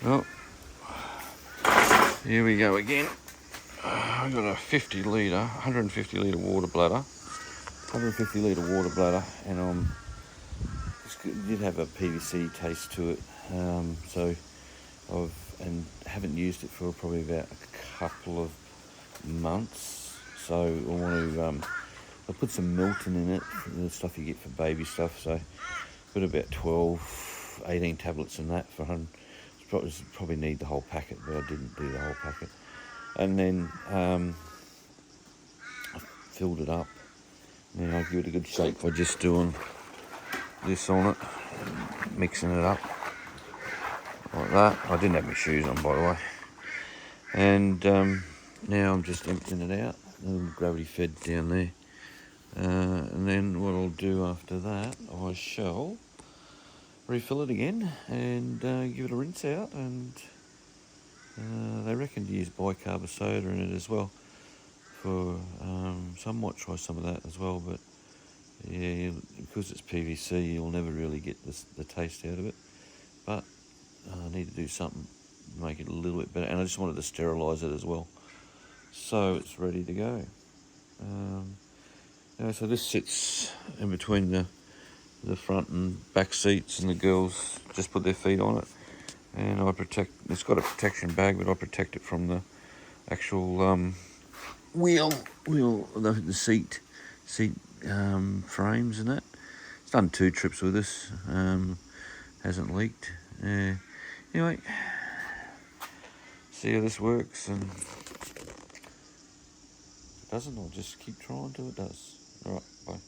Well, here we go again. I've got a 150 litre water bladder. 150 litre water bladder, and it did have a PVC taste to it. So haven't used it for probably about a couple of months. So I want to I put some Milton in it, the stuff you get for baby stuff. So put about 18 tablets in that for 100. Probably need the whole packet, but I didn't do the whole packet. And then I filled it up. And I give it a good shake by just doing this on it, mixing it up like that. I didn't have my shoes on, by the way. And now I'm just emptying it out. Gravity fed down there. And then what I'll do after that, I shall refill it again and give it a rinse out. And they reckon to use bicarb of soda in it as well. So I might try some of that as well. But yeah, because it's PVC, you'll never really get the taste out of it. But I need to do something to make it a little bit better. And I just wanted to sterilise it as well. So it's ready to go. So this sits in between the front and back seats, and the girls just put their feet on it. And it's got a protection bag, but I protect it from the actual wheel, the seat frames and that. It's done 2 trips with us, hasn't leaked. Anyway, see how this works, and if it doesn't, I'll just keep trying till it does. Alright, bye.